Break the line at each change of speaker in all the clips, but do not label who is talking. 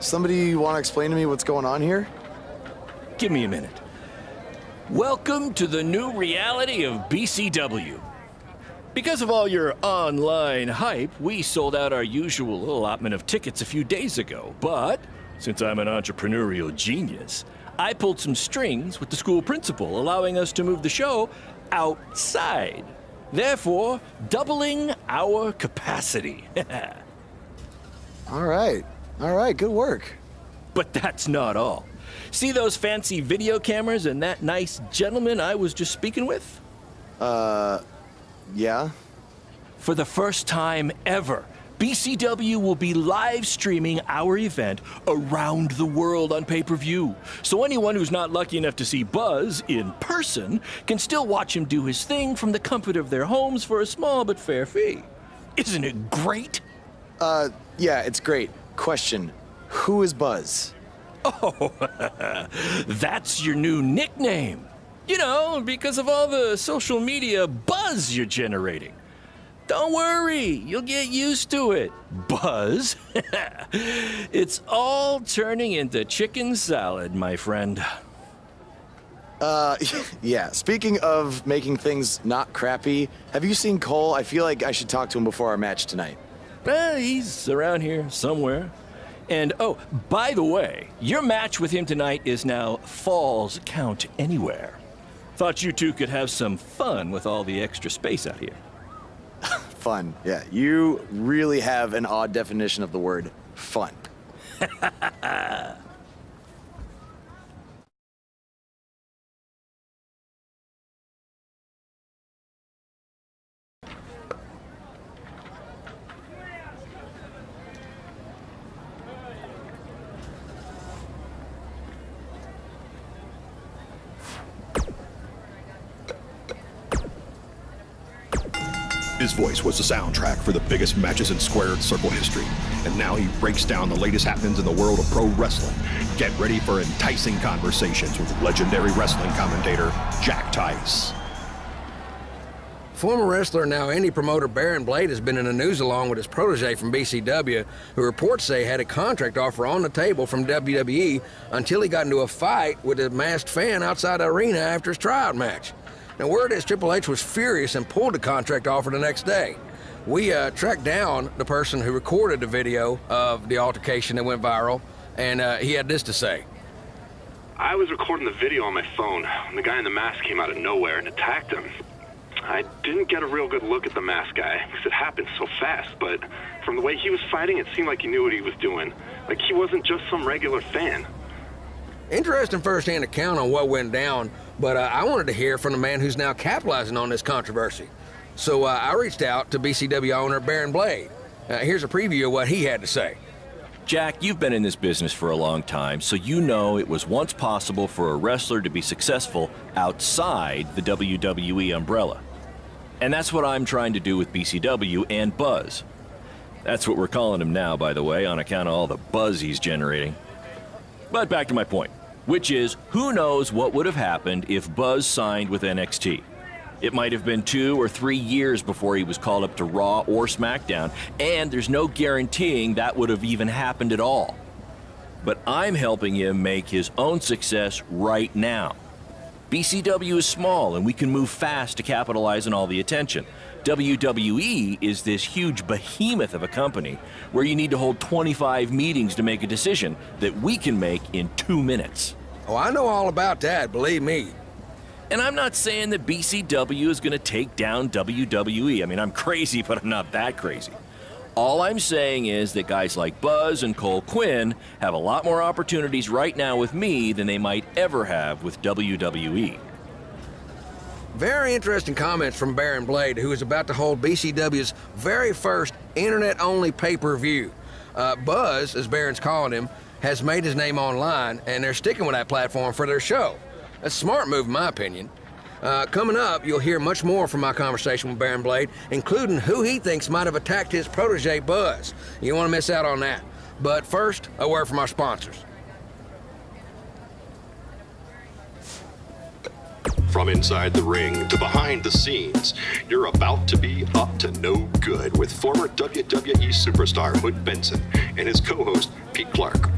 Somebody want to explain to me what's going on here?
Give me a minute. Welcome to the new reality of BCW. Because of all your online hype, we sold out our usual allotment of tickets a few days ago. But since I'm an entrepreneurial genius, I pulled some strings with the school principal, allowing us to move the show outside, therefore doubling our capacity.
All right, good work.
But that's not all. See those fancy video cameras and that nice gentleman I was just speaking with?
Yeah?
For the first time ever, BCW will be live streaming our event around the world on pay-per-view. So anyone who's not lucky enough to see Buzz in person can still watch him do his thing from the comfort of their homes for a small but fair fee. Isn't it great?
Yeah, it's great. Question, who is Buzz?
Oh, that's your new nickname. You know, because of all the social media buzz you're generating. Don't worry, you'll get used to it. Buzz? It's all turning into chicken salad, my friend.
Yeah, speaking of making things not crappy, have you seen Cole? I feel like I should talk to him before our match tonight.
He's around here somewhere. And oh, by the way, your match with him tonight is now Falls Count Anywhere. Thought you two could have some fun with all the extra space out here.
Fun, yeah. You really have an odd definition of the word fun.
His voice was the soundtrack for the biggest matches in squared circle history, and now he breaks down the latest happenings in the world of pro wrestling. Get ready for enticing conversations with legendary wrestling commentator Jack Tice.
Former wrestler, now indie promoter Baron Blade has been in the news along with his protege from BCW, who reports say had a contract offer on the table from WWE until he got into a fight with a masked fan outside the arena after his tryout match. Now, word is Triple H was furious and pulled the contract offer the next day. We tracked down the person who recorded the video of the altercation that went viral, and he had this to say.
I was recording the video on my phone when the guy in the mask came out of nowhere and attacked him. I didn't get a real good look at the masked guy because it happened so fast, but from the way he was fighting, it seemed like he knew what he was doing. Like he wasn't just some regular fan.
Interesting first-hand account on what went down, but I wanted to hear from the man who's now capitalizing on this controversy. So I reached out to BCW owner Baron Blade. Here's a preview of what he had to say.
Jack, you've been in this business for a long time, so you know it was once possible for a wrestler to be successful outside the WWE umbrella. And that's what I'm trying to do with BCW and Buzz. That's what we're calling him now, by the way, on account of all the buzz he's generating. But back to my point, which is, who knows what would have happened if Buzz signed with NXT? It might have been 2 or 3 years before he was called up to Raw or SmackDown, and there's no guaranteeing that would have even happened at all. But I'm helping him make his own success right now. BCW is small, and we can move fast to capitalize on all the attention. WWE is this huge behemoth of a company where you need to hold 25 meetings to make a decision that we can make in 2 minutes.
Oh, I know all about that, believe me.
And I'm not saying that BCW is going to take down WWE. I mean, I'm crazy, but I'm not that crazy. All I'm saying is that guys like Buzz and Cole Quinn have a lot more opportunities right now with me than they might ever have with WWE.
Very interesting comments from Baron Blade, who is about to hold BCW's very first internet-only pay-per-view. Buzz, as Baron's calling him, has made his name online, and they're sticking with that platform for their show. A smart move, in my opinion. Coming up, you'll hear much more from my conversation with Baron Blade, including who he thinks might have attacked his protege, Buzz. You don't want to miss out on that. But first, a word from our sponsors.
From inside the ring to behind the scenes, you're about to be up to no good with former WWE superstar Hood Benson and his co-host Pete Clark.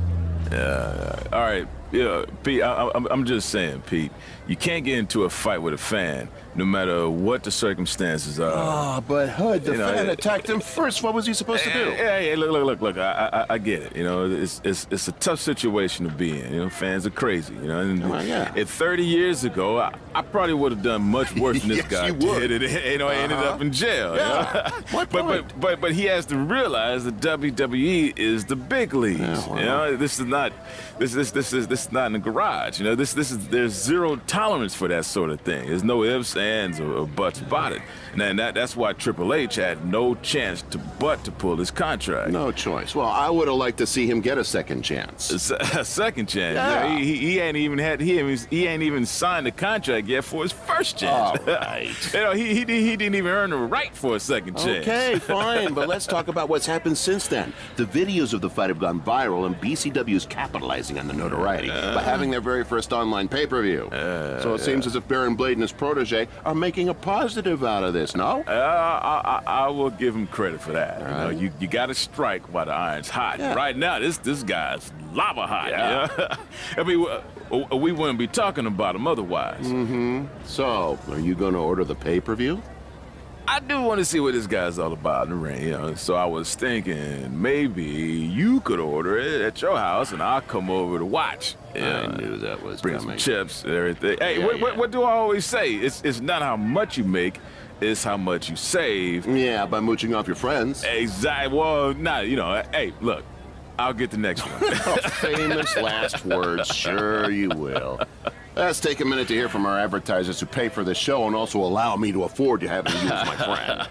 All right, yeah, Pete, I'm just saying, Pete, you can't get into a fight with a fan, no matter what the circumstances are.
Oh, but Hood, the
You know,
fan
it-
attacked him first. What was he supposed to do?
Hey, look, I get it. You know, it's a tough situation to be in. You know, fans are crazy. You know, and
Oh, yeah.
30 years ago, I probably would have done much worse than this
Yes,
guy
you would.
did. You know, I ended up in jail.
Yeah.
You know?
What point?
but he has to realize that WWE is the big leagues.
Yeah, well.
You know, this is not not in the garage. You know, there's zero tolerance for that sort of thing. There's no ifs, ands, or buts about it. And that's why Triple H had no chance to pull his contract.
No choice. Well, I would have liked to see him get a second chance.
A second chance.
Yeah.
You know, he ain't even signed the contract yet for his first chance.
All right.
You know, he didn't even earn the right for a second chance.
Okay, fine, but let's talk about what's happened since then. The videos of the fight have gone viral, and BCW's capitalizing on the notoriety by having their very first online pay-per-view. So it seems as if Baron Blade and his protege are making a positive out of this, no?
I will give him credit for that.
right.
You know, you got to strike while the iron's hot.
Yeah.
Right now, this guy's lava hot.
Yeah.
You know? I mean, we wouldn't be talking about him otherwise.
So, are you going to order the pay-per-view?
I do want to see what this guy's all about in the ring, you know. So I was thinking maybe you could order it at your house, and I'll come over to watch.
I knew that was
Bring
coming.
some chips and everything. Hey,
Yeah,
what do I always say? It's not how much you make, it's how much you save.
Yeah, by mooching off your friends.
Exactly. Well, you know. Hey, look, I'll get the next one.
Famous last words. Sure you will. Let's take a minute to hear from our advertisers who pay for the show and also allow me to afford to have them use my friend.